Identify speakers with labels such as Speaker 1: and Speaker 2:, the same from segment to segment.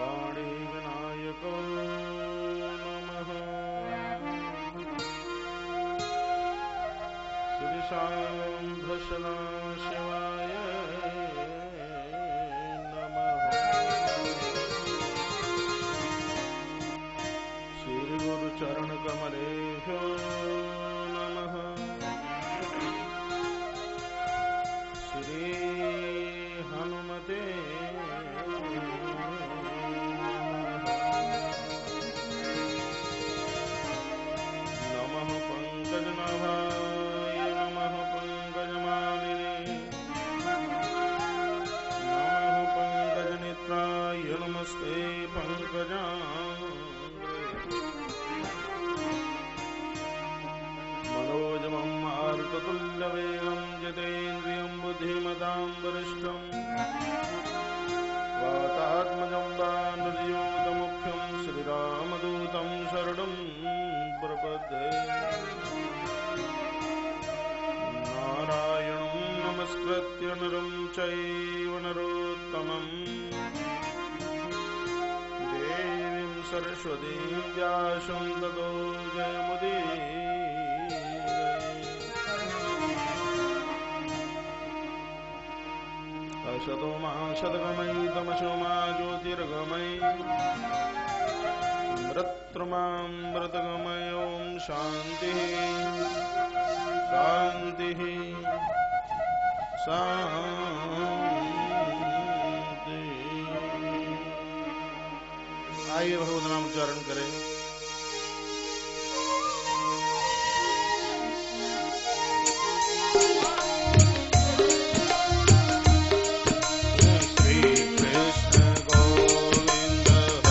Speaker 1: वाणीविनायको नमः श्रीशाम्भसदाशिवाय नमः श्रीगुरुचरणकमलेभ्यो नमः श्री हनुमते नमः पंकजनाभाय नमः पंकजमालिने नमः पंकजनेत्राय नमस्ते पंकजांग्रे मनोजवं मारुततुल्यवेगं जितेन्द्रियं बुद्धिमतां वरिष्ठम् वातात्मजं वानरयूतमुख्यं श्रीरामदूतं शरणं प्रपद्ये नारायणं नमस्कृत्य नरं चैव नरोत्तमं देवीं सरस्वतीं व्यासं ततो जयमुदीरये असतो मा सद्गमयि तमसो मा ज्योतिर्गमयि मृत्युमामृतगमय ॐ शान्तिः शान्तिः शान्तिः। आइए भगवत नाम उच्चारण करें।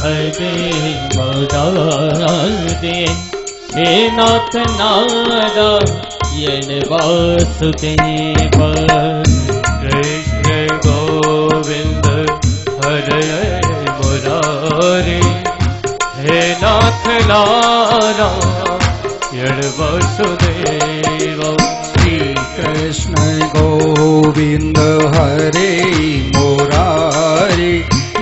Speaker 2: हरे मुरारे हे नाथ नारायण वासुदेव कृष्ण गोविंद हरे मुरारे हे नाथ नारायण वासुदेव
Speaker 3: श्री कृष्ण गोविंद हरे मुरारे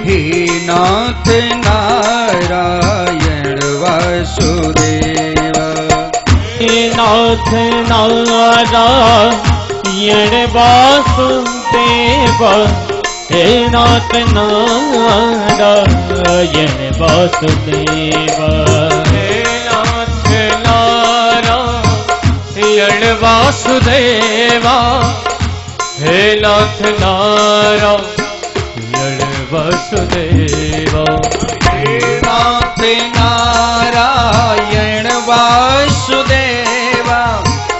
Speaker 3: हे नाथ नारायण वासुदेव
Speaker 2: हे नाथ नारायण वासुदेव हे नाथ नारायण वासुदेव
Speaker 4: हे नाथ नारायण वासुदेव हे नाथ नारायण वासुदेव
Speaker 3: हे नाथ नारायण वासुदेव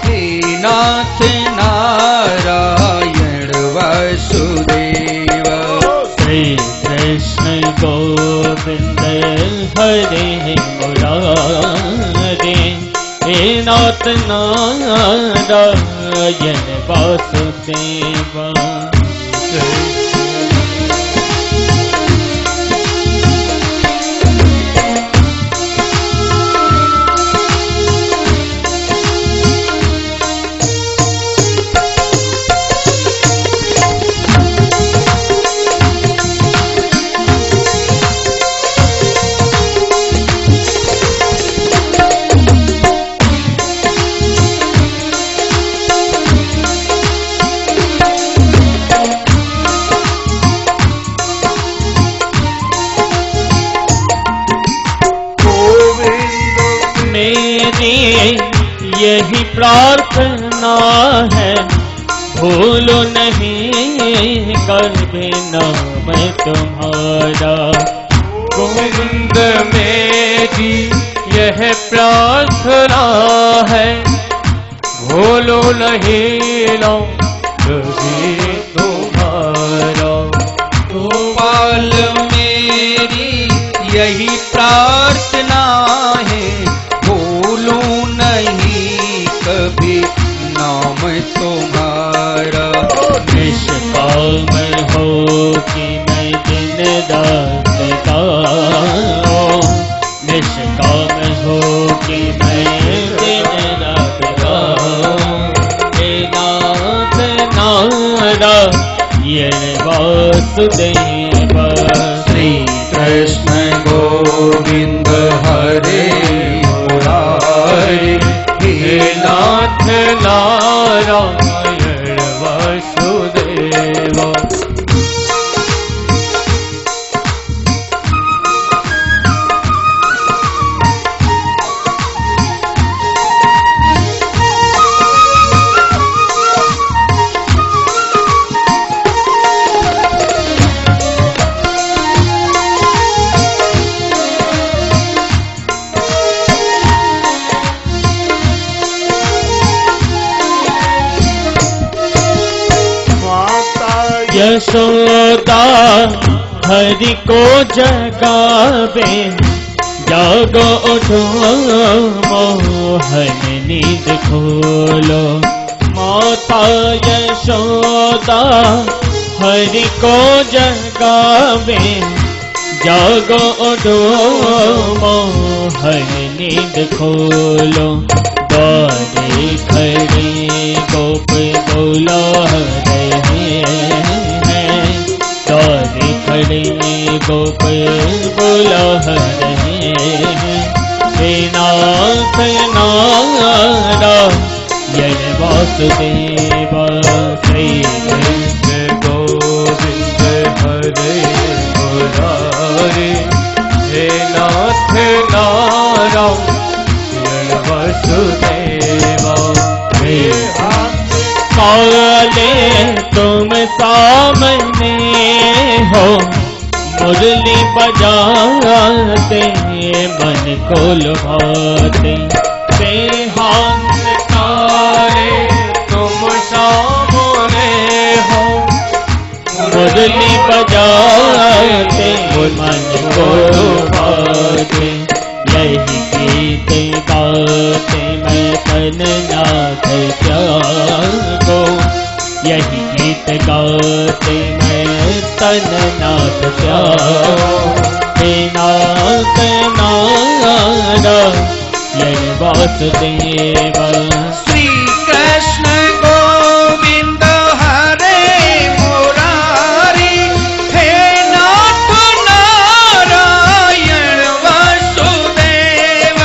Speaker 3: हे नाथ नारायण वासुदेव
Speaker 2: श्री कृष्ण गोविंद हरे मुरारे हे नाथ नारायण वासुदेव यही प्रार्थना है भूलो नहीं कभी नाम तुम्हारा
Speaker 4: गोविंद मेरी यह प्रार्थना है भूलो नहीं लो कभी तुम्हारा
Speaker 3: गोपाल मेरी यही प्रार्थना है भूलूं नहीं कभी नाम तुम्हारा
Speaker 2: निष्काम हो कि मैं दिन रात गाऊं निष्काम हो कि मैं दिन रात गाऊं हे नाथ नारायण वासुदेव
Speaker 3: श्री कृष्ण
Speaker 2: यशोदा हरि को जगावे, जागो उठो मोहन नींद खोलो। माता यशोदा हरि को जगावे, जागो उठो मोहन नींद खोलो। द्वारे खड़े गोप बुला रहे हैं, द्वारे खड़े गोप बुला रहे हैं। श्रीनाथ नारायण वासुदेव, श्री कृष्ण गोविंद हरे मुरारे, हे नाथ नारायण वासुदेवा। हे काले तुम सामने हो, मुरली बजाते मन को लुभाते। देहांत काले तुम सामने हो, मुरली बजाते मन को लुभाते। यही गीत गाते मैं तन नाथ त्यागो, यही गीत गाते मैं तन नाथ त्यागो। हे नाथ नारायण वासुदेव,
Speaker 3: श्री कृष्ण गोविंद हरे मुरारी, हे नाथ नारायण वासुदेव।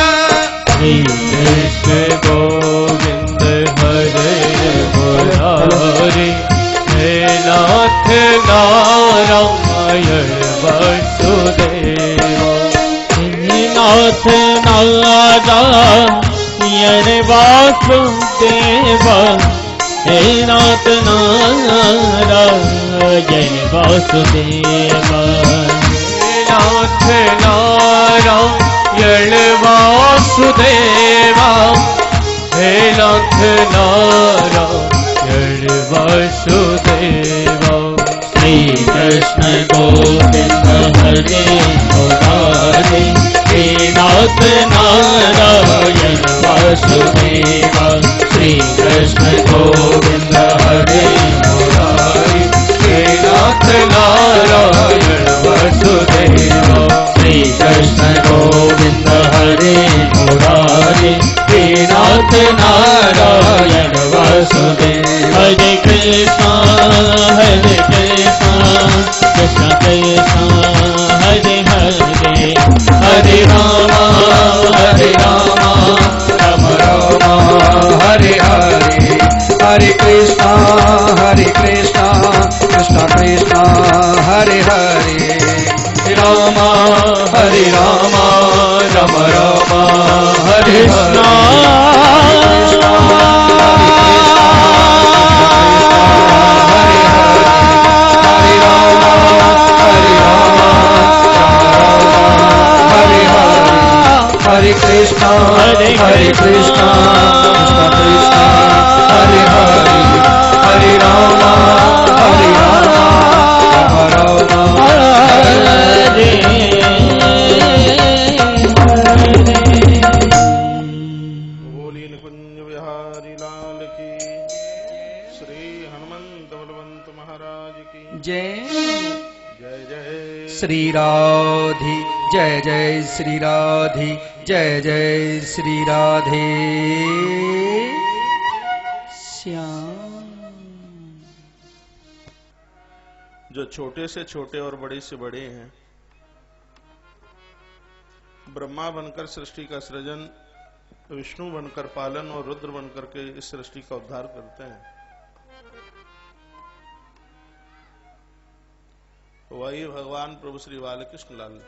Speaker 2: श्री कृष्ण गोविंद हरे मुरारी, हे नाथ नारायण वासुदेव। हे नाथ नारायण वासुदेव, हे नाथ नारायण वासुदेव। हे नाथ नारायण वासुदेव, हे नाथ नारायण वासुदेव। श्री कृष्ण गोविंद हरे मुरारे, हे नाथ नारायण वासुदेव। श्री कृष्ण गोविंद हरे मुरारे, हे नाथ नारायण वासुदेव। श्री कृष्ण गोविंद हरे मुरारे, हे नाथ नारायण वासुदेव। हरे कृष्णा कृष्ण कृष्ण हरे हरे, हरे राम राम राम हरे हरे।
Speaker 3: हरे कृष्णा कृष्ण कृष्ण हरे हरे।
Speaker 2: राम हरे राम राम राम हरे कृष्णा
Speaker 3: हरे कृष्णा
Speaker 2: हरे
Speaker 3: कृष्णा कृष्ण हरे हरे। हरे राम राम
Speaker 2: हरे
Speaker 1: बोली निकुंज बिहारी लाल की, श्री हनुमंत बलवंत महाराज की
Speaker 3: जय।
Speaker 1: जय जय
Speaker 3: श्री राधे जय जय श्री राधे जय जय श्री राधे श्याम।
Speaker 1: जो छोटे से छोटे और बड़े से बड़े हैं, ब्रह्मा बनकर सृष्टि का सृजन, विष्णु बनकर पालन और रुद्र बनकर के इस सृष्टि का उद्धार करते हैं, वही भगवान प्रभु श्री बालकृष्ण लाल,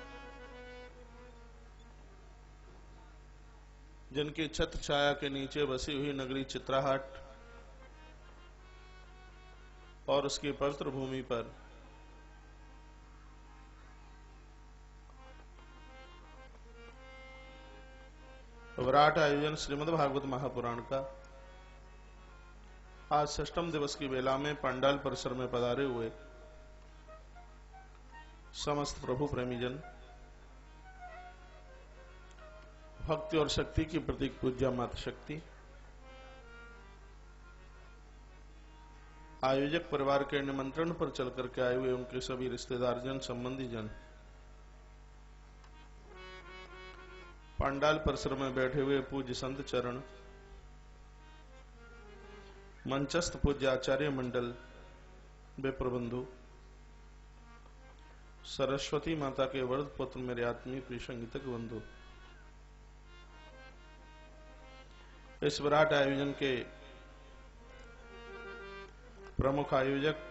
Speaker 1: जिनकी छत्र छाया के नीचे बसी हुई नगरी चित्राहाट और उसकी पवित्र भूमि पर विराट आयोजन श्रीमद् भागवत महापुराण का आज 6म दिवस की बेला में पंडाल परिसर में पधारे हुए समस्त प्रभु प्रेमीजन, भक्ति और शक्ति की प्रतीक पूज्या माता शक्ति, आयोजक परिवार के निमंत्रण पर चल करके आए हुए उनके सभी रिश्तेदार जन, संबंधी जन, पांडाल परिसर में बैठे हुए पूज्य संत चरण, मंचस्थ पूज्य आचार्य मंडल, विप्रबंधु, सरस्वती माता के वरद पुत्र मेरे आत्मीय प्रिय संगीतक बंधु, इस विराट आयोजन के प्रमुख आयोजक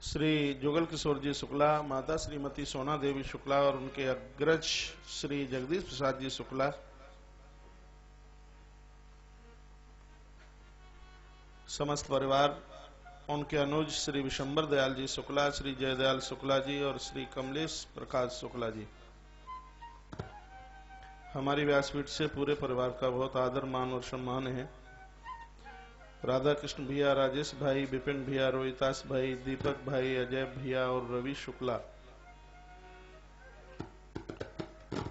Speaker 1: श्री जुगल किशोर जी शुक्ला, माता श्रीमती सोना देवी शुक्ला और उनके अग्रज श्री जगदीश प्रसाद जी शुक्ला, समस्त परिवार, उनके अनुज श्री विशंबर दयाल जी शुक्ला, श्री जयदयाल शुक्ला जी और श्री कमलेश प्रकाश शुक्ला जी, हमारी व्यासपीठ से पूरे परिवार का बहुत आदर मान और सम्मान है। राधा कृष्ण भैया, राजेश भाई, विपिन भैया, रोहितास भाई, दीपक भाई, अजय भैया और रवि शुक्ला,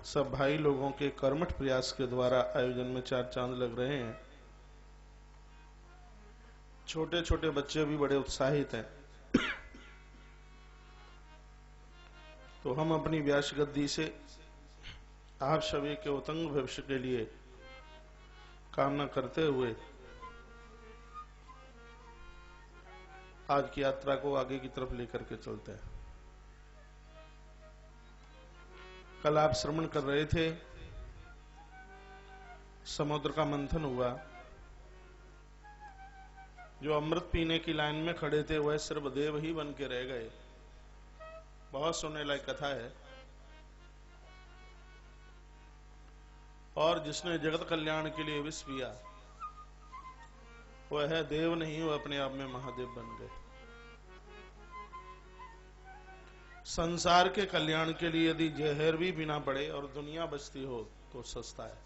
Speaker 1: सब भाई लोगों के कर्मठ प्रयास के द्वारा आयोजन में चार चांद लग रहे हैं। छोटे छोटे बच्चे भी बड़े उत्साहित हैं। तो हम अपनी व्यास गद्दी से आप सभी के उत्तंग भविष्य के लिए कामना करते हुए आज की यात्रा को आगे की तरफ लेकर के चलते हैं। कल आप श्रवण कर रहे थे, समुद्र का मंथन हुआ। जो अमृत पीने की लाइन में खड़े थे वह सिर्फ देव ही बन के रह गए। बहुत सुनने लायक कथा है। और जिसने जगत कल्याण के लिए विष पिया वह है देव नहीं, वह अपने आप में महादेव बन गए। संसार के कल्याण के लिए यदि जहर भी पीना पड़े और दुनिया बचती हो तो सस्ता है।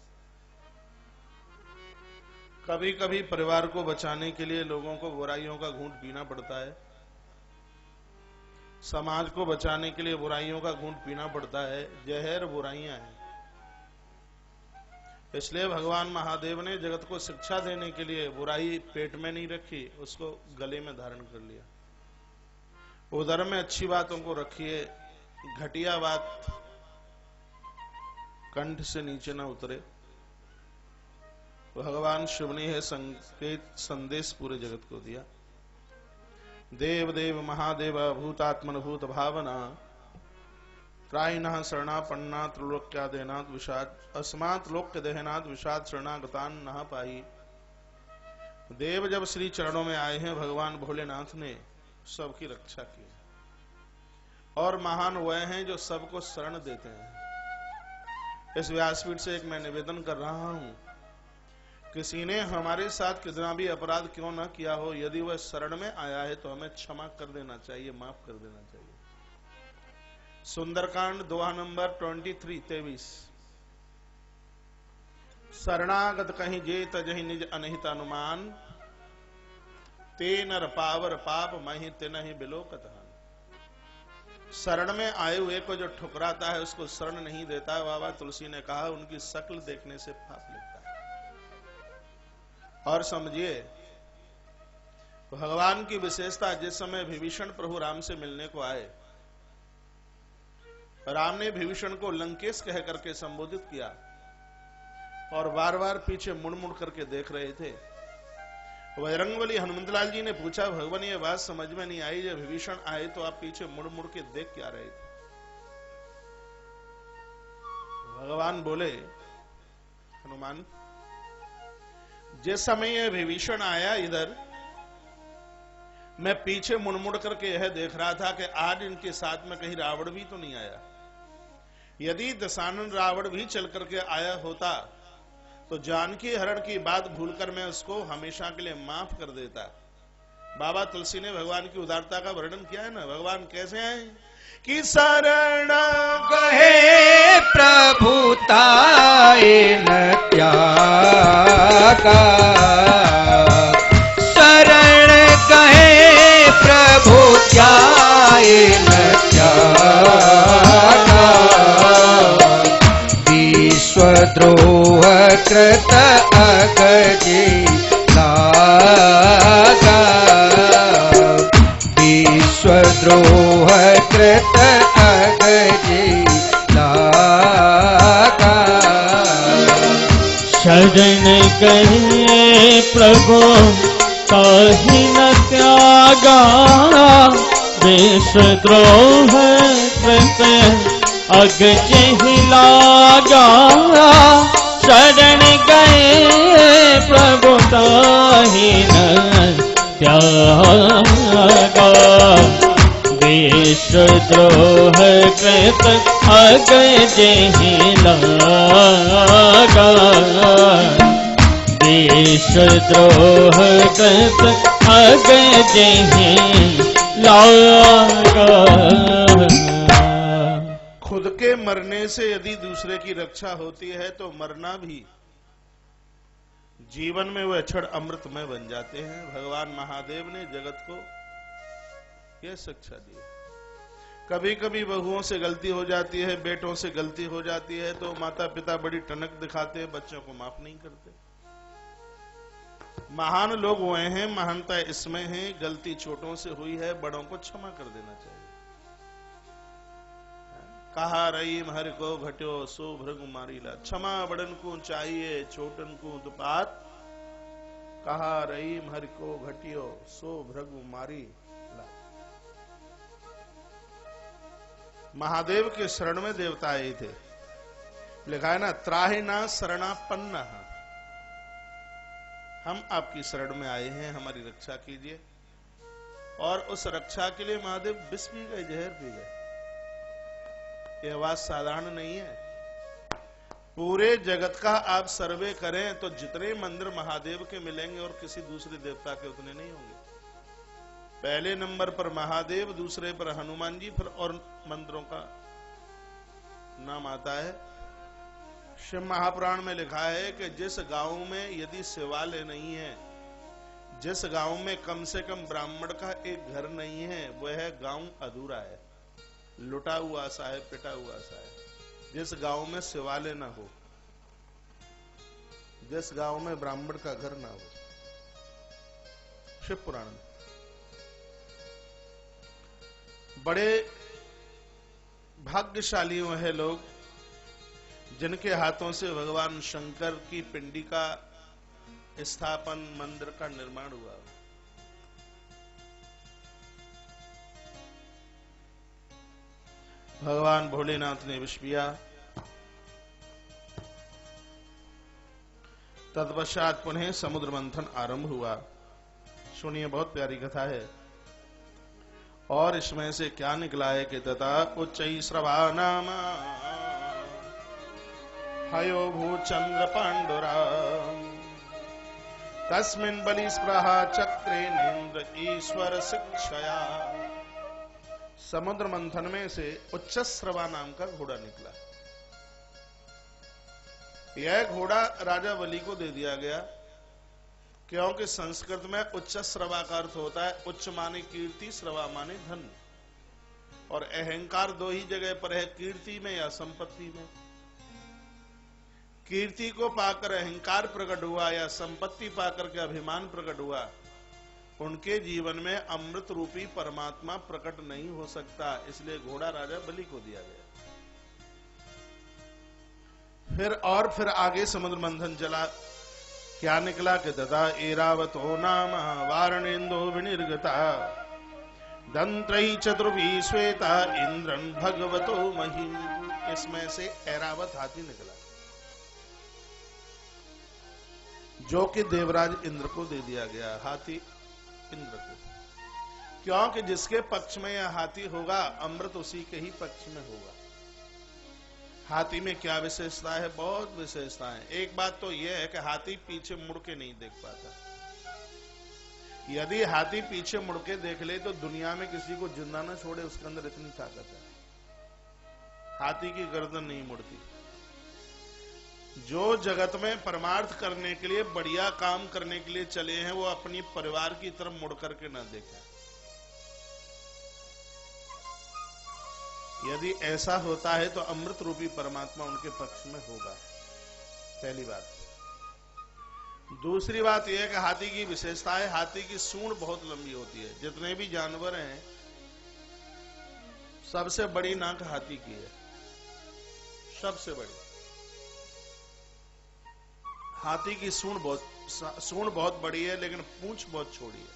Speaker 1: कभी कभी परिवार को बचाने के लिए लोगों को बुराइयों का घूंट पीना पड़ता है, समाज को बचाने के लिए बुराइयों का घूंट पीना पड़ता है। जहर बुराइयां हैं। इसलिए भगवान महादेव ने जगत को शिक्षा देने के लिए बुराई पेट में नहीं रखी, उसको गले में धारण कर लिया। उदर में अच्छी बातों को रखिए, घटिया बात कंठ से नीचे ना उतरे। भगवान शिव ने यह संकेत संदेश पूरे जगत को दिया। देव देव महादेव भूतात्मन भूत भावना त्रायिनः शरणापन्ना त्रिलोक्यादेनात् विषाद अस्मात् लोक्य देहनात् विषाद शरणागतान नः पाहि। देव जब श्री चरणों में आए हैं, भगवान भोलेनाथ ने सबकी रक्षा की और महान वह हैं जो सबको शरण देते हैं। इस व्यासपीठ से एक मैं निवेदन कर रहा हूं, किसी ने हमारे साथ कितना भी अपराध क्यों न किया हो, यदि वह शरण में आया है तो हमें क्षमा कर देना चाहिए, माफ कर देना चाहिए। सुंदरकांड दोहा नंबर 23-23। शरणागत कहीं जे तजहि निज अनहित अनुमान, ते नर पावर पाप महि तिनहि बिलोकत हान। शरण में आए हुए को जो ठुकराता है उसको शरण नहीं देता। बाबा तुलसी ने कहा उनकी शक्ल देखने से पाप लगता है। और समझिए भगवान की विशेषता, जिस समय विभीषण प्रभु राम से मिलने को आए, राम ने विभीषण को लंकेश कह करके संबोधित किया और बार बार पीछे मुड़ मुड़ करके देख रहे थे। बजरंगबली हनुमंतलाल जी ने पूछा, भगवान ये बात समझ में नहीं आई, जब विभीषण आए तो आप पीछे मुड़ मुड़ के देख क्या रहे थे? भगवान बोले, हनुमान जिस समय यह विभीषण आया इधर, मैं पीछे मुड़ मुड़ करके यह देख रहा था कि आज इनके साथ में कहीं रावण भी तो नहीं आया। यदि दशानन रावण भी चल करके आया होता तो जानकी हरण की बात भूलकर मैं उसको हमेशा के लिए माफ कर देता। बाबा तुलसी ने भगवान की उदारता का वर्णन किया है ना। भगवान कैसे आए? कि शरण
Speaker 3: गए प्रभुताए न त्यागा, शरण गए प्रभु त्याए न त्यागा, विश्वद्रोह कृत अगजे लागा, विश्वद्रोह कृत अगजे लागा।
Speaker 2: शरण गए प्रभु ताहि न त्यागा, विश्वद्रोह कृत अगजे लागा, शरण गए प्रभु ताहि न त्यागा, विश्वद्रोह कृत अगजे लागा, विश्वद्रोह कृत अगजे लागा।
Speaker 1: खुद के मरने से यदि दूसरे की रक्षा होती है तो मरना भी जीवन में वह क्षण अमृतमय बन जाते हैं। भगवान महादेव ने जगत को यह शिक्षा दी। कभी कभी बहुओं से गलती हो जाती है, बेटों से गलती हो जाती है तो माता पिता बड़ी टनक दिखाते हैं, बच्चों को माफ नहीं करते। महान लोग हुए हैं, महानता इसमें है गलती छोटों से हुई है, बड़ों को क्षमा कर देना चाहिए। कहा रहीम हरि को घट्यो सो भृगु मारीला, क्षमा बड़न को चाहिए छोटन को दुपात, कहा रहीम हरि को घटियो सो भृगु मारीला। महादेव के शरण में देवता आए थे, लिखा है ना त्राहिना शरणापन्न, हम आपकी शरण में आए हैं, हमारी रक्षा कीजिए। और उस रक्षा के लिए महादेव विष पी गए, जहर पी गए। यह बात साधारण नहीं है। पूरे जगत का आप सर्वे करें तो जितने मंदिर महादेव के मिलेंगे और किसी दूसरे देवता के उतने नहीं होंगे। पहले नंबर पर महादेव, दूसरे पर हनुमान जी, फिर और मंदिरों का नाम आता है। शिव महापुराण में लिखा है कि जिस गांव में यदि शिवालय नहीं है, जिस गांव में कम से कम ब्राह्मण का एक घर नहीं है, वह गांव अधूरा है, लुटा हुआ सा है, पिटा हुआ सा है। जिस गांव में शिवालय ना हो, जिस गांव में ब्राह्मण का घर ना हो। शिव पुराण में बड़े भाग्यशाली है लोग जिनके हाथों से भगवान शंकर की पिंडी का स्थापन, मंदिर का निर्माण हुआ। भगवान भोलेनाथ ने विष पिया, तत्पश्चात पुनः समुद्र मंथन आरंभ हुआ। सुनिए, बहुत प्यारी कथा है। और इसमें से क्या निकला है कि तथा उच्चई श्रवा नाम हयो भूचंद्र पांडुरा तस्मिन् बलि स्पृहा चक्रे नेन्द्र ईश्वर शिक्षया। समुद्र मंथन में से उच्चश्रवा नाम का घोड़ा निकला। यह घोड़ा राजा बलि को दे दिया गया, क्योंकि संस्कृत में उच्चश्रवा का अर्थ होता है उच्च माने कीर्ति, श्रवा माने धन। और अहंकार दो ही जगह पर है, कीर्ति में या संपत्ति में। कीर्ति को पाकर अहंकार प्रकट हुआ या संपत्ति पाकर के अभिमान प्रकट हुआ, उनके जीवन में अमृत रूपी परमात्मा प्रकट नहीं हो सकता। इसलिए घोड़ा राजा बलि को दिया गया। फिर आगे समुद्र मंथन चला। क्या निकला कि ददा एरावतो नाम वारणेन्दो विनिर्गता दंत्रई चतुर्भी श्वेता इंद्रन भगवतो महिम। इसमें से ऐरावत हाथी निकला, जो कि देवराज इंद्र को दे दिया गया। हाथी इंद्र को, क्योंकि जिसके पक्ष में यह हाथी होगा, अमृत उसी के ही पक्ष में होगा। हाथी में क्या विशेषता है? बहुत विशेषता है। एक बात तो यह है कि हाथी पीछे मुड़ के नहीं देख पाता। यदि हाथी पीछे मुड़ के देख ले तो दुनिया में किसी को जिंदा न छोड़े, उसके अंदर इतनी ताकत है। हाथी की गर्दन नहीं मुड़ती। जो जगत में परमार्थ करने के लिए, बढ़िया काम करने के लिए चले हैं, वो अपनी परिवार की तरफ मुड़ करके न देखें। यदि ऐसा होता है तो अमृत रूपी परमात्मा उनके पक्ष में होगा, पहली बात। दूसरी बात यह है कि हाथी की विशेषता है, हाथी की सूंड बहुत लंबी होती है। जितने भी जानवर हैं, सबसे बड़ी नाक हाथी की है, सबसे बड़ी। हाथी की सूंड बहुत बड़ी है, लेकिन पूंछ बहुत छोटी है।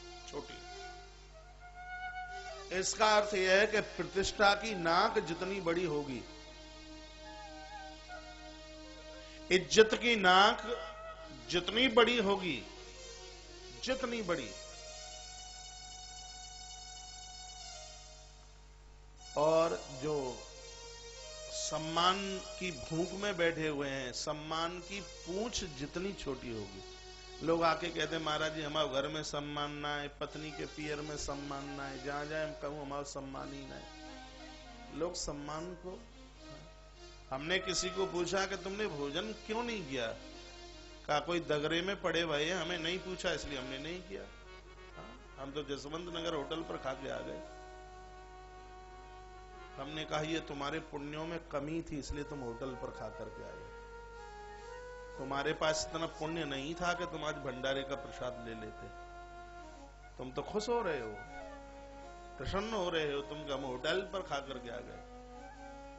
Speaker 1: इसका अर्थ यह है कि प्रतिष्ठा की नाक जितनी बड़ी होगी, इज्जत की नाक जितनी बड़ी होगी, जितनी बड़ी, और जो सम्मान की भूख में बैठे हुए हैं, सम्मान की पूंछ जितनी छोटी होगी। लोग आके कहते हैं महाराज जी हमारे घर में सम्मान ना है, पत्नी के पियर में सम्मान ना है, जहां जाए हम कहूं हमारा सम्मान ही ना है। लोग सम्मान को, हमने किसी को पूछा कि तुमने भोजन क्यों नहीं किया, कहा कोई दगरे में पड़े हुए हैं, हमें नहीं पूछा इसलिए हमने नहीं किया। हम तो जसवंत नगर होटल पर खा के आ गए। हमने कहा ये तुम्हारे पुण्यों में कमी थी इसलिए तुम होटल पर खा करके आ गए। तुम्हारे पास इतना पुण्य नहीं था कि तुम आज भंडारे का प्रसाद ले लेते। तुम तो खुश हो रहे हो, प्रसन्न हो रहे हो, तुम हम होटल पर खा करके आ गए,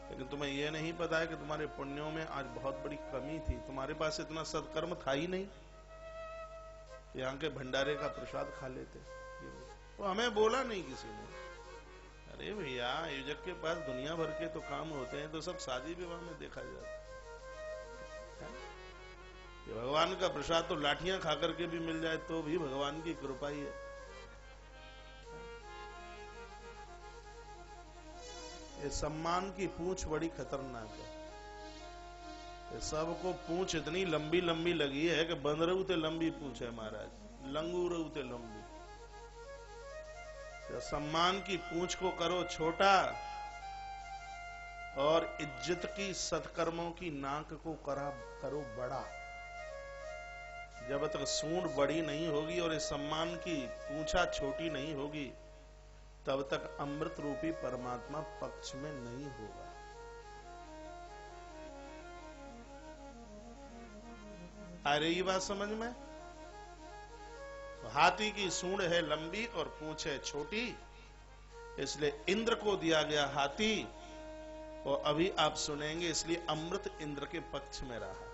Speaker 1: लेकिन तुम्हें यह नहीं पता है कि तुम्हारे पुण्यों में आज बहुत बड़ी कमी थी। तुम्हारे पास इतना सत्कर्म था ही नहीं, यहाँ के भंडारे का प्रसाद खा लेते। तो हमें बोला नहीं किसी ने। अरे भैया आयोजक के पास दुनिया भर के तो काम होते हैं, तो सब शादी विवाह में देखा जाता है। भगवान का प्रसाद तो लाठियां खा करके भी मिल जाए तो भी भगवान की कृपा ही है। ये सम्मान की पूंछ बड़ी खतरनाक है। ये सबको पूंछ इतनी लंबी लंबी लगी है कि बंदरू ते लंबी पूंछ है महाराज, लंगूरू ते लंबी। तो सम्मान की पूंछ को करो छोटा, और इज्जत की सत्कर्मों की नाक को करो बड़ा। जब तक सूंड बड़ी नहीं होगी और इस सम्मान की पूंछा छोटी नहीं होगी, तब तक अमृत रूपी परमात्मा पक्ष में नहीं होगा। आ रही बात समझ में? तो हाथी की सूंड है लंबी और पूंछ है छोटी, इसलिए इंद्र को दिया गया हाथी। और अभी आप सुनेंगे, इसलिए अमृत इंद्र के पक्ष में रहा।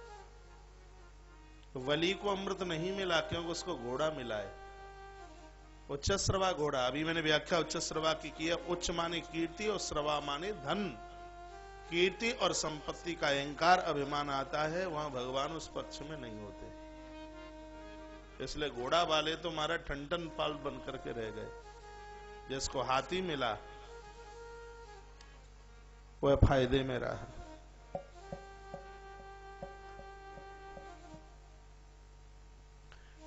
Speaker 1: वली को अमृत नहीं मिला क्योंकि उसको घोड़ा मिला है, उच्च श्रवा घोड़ा। अभी मैंने व्याख्या उच्च श्रवा की है। उच्च माने कीर्ति और श्रवा माने धन। कीर्ति और संपत्ति का अहंकार अभिमान आता है, वहां भगवान उस पक्ष में नहीं होते। इसलिए घोड़ा वाले तो हमारा ठंडन पाल बन करके रह गए। जिसको हाथी मिला वह फायदे में रहा।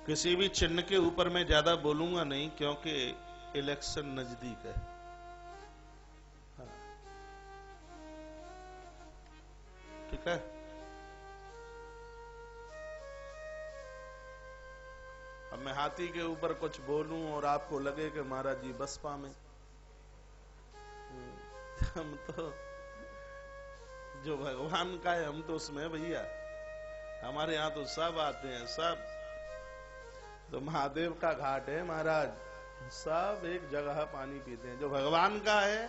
Speaker 1: किसी भी चिन्ह के ऊपर मैं ज्यादा बोलूंगा नहीं, क्योंकि इलेक्शन नजदीक है। ठीक है, अब मैं हाथी के ऊपर कुछ बोलूं और आपको लगे कि महाराज जी बसपा में, हम तो जो भगवान का है हम तो उसमें भैया। हमारे यहाँ तो सब आते हैं, सब। तो महादेव का घाट है महाराज, सब एक जगह पानी पीते हैं। जो भगवान का है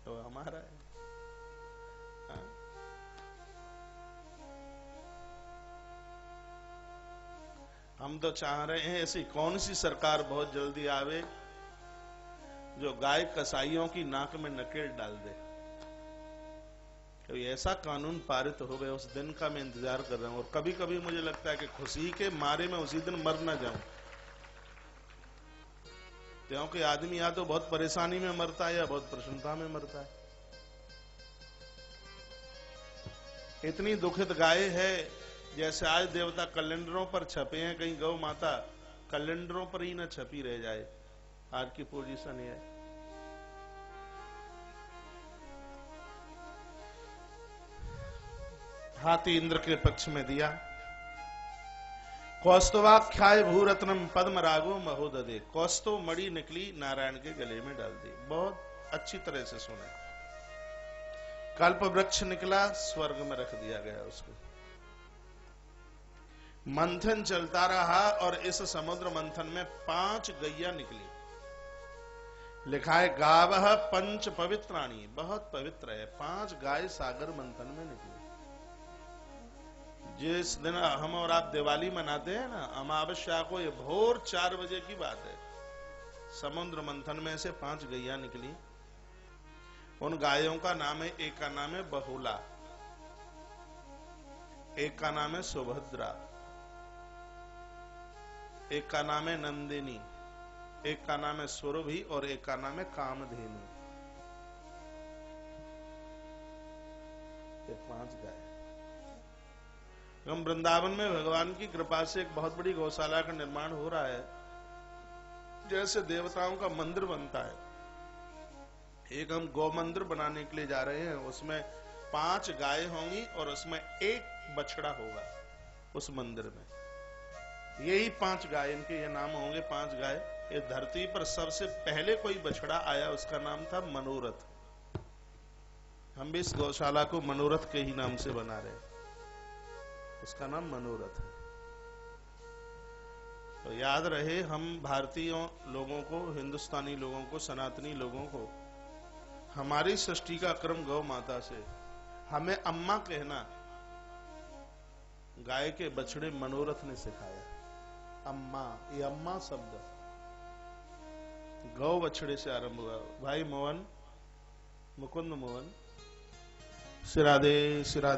Speaker 1: तो हमारा है। हाँ? हम तो चाह रहे हैं ऐसी कौन सी सरकार बहुत जल्दी आवे जो गाय कसाईयों की नाक में नकेल डाल दे। तो ऐसा कानून पारित हो गया, उस दिन का मैं इंतजार कर रहा हूं। और कभी कभी मुझे लगता है कि खुशी के मारे मैं उसी दिन मर ना जाऊं, क्योंकि आदमी या तो बहुत परेशानी में मरता है या बहुत प्रसन्नता में मरता है। इतनी दुखित गाय है, जैसे आज देवता कैलेंडरों पर छपे हैं, कहीं गौ माता कैलेंडरों पर ही न छपी रह जाए। आज की पोजीशन ये है। हाथी इंद्र के पक्ष में दिया। कौस्तुभाख्याय भूरत्नम पद्म रागो महोदधे, कौस्तुभ मणि निकली, नारायण के गले में डाल दी। बहुत अच्छी तरह से सुने। कल्प वृक्ष निकला, स्वर्ग में रख दिया गया उसको। मंथन चलता रहा और इस समुद्र मंथन में 5 गैया निकली। लिखा है गावह पंच पवित्राणी, बहुत पवित्र है। 5 गाय सागर मंथन में निकली। जिस दिन हम और आप दिवाली मनाते हैं ना, अमावस्या को, ये भोर 4 बजे की बात है। समुद्र मंथन में से 5 गैया निकली। उन गायों का नाम है, एक का नाम है बहुला, एक का नाम है सुभद्रा, एक का नाम है नंदिनी, एक का नाम है सुरभि और एक का नाम है कामधेनु। ये 5 गाय। हम वृंदावन में भगवान की कृपा से एक बहुत बड़ी गौशाला का निर्माण हो रहा है। जैसे देवताओं का मंदिर बनता है, एक हम गौ मंदिर बनाने के लिए जा रहे हैं। उसमें 5 गाय होंगी और उसमें 1 बछड़ा होगा उस मंदिर में। यही 5 गाय, इनके ये नाम होंगे 5 गाय। ये धरती पर सबसे पहले कोई बछड़ा आया, उसका नाम था मनोरथ। हम भी इस गौशाला को मनोरथ के ही नाम से बना रहे हैं। उसका नाम मनोरथ है। तो याद रहे, हम भारतीयों लोगों को, हिंदुस्तानी लोगों को, सनातनी लोगों को, हमारी सृष्टि का क्रम गौ माता से। हमें अम्मा कहना गाय के बछड़े मनोरथ ने सिखाया। अम्मा, ये अम्मा शब्द गौ बछड़े से आरंभ हुआ। भाई मोहन, मुकुंद मोहन, श्री राधे श्री राधे।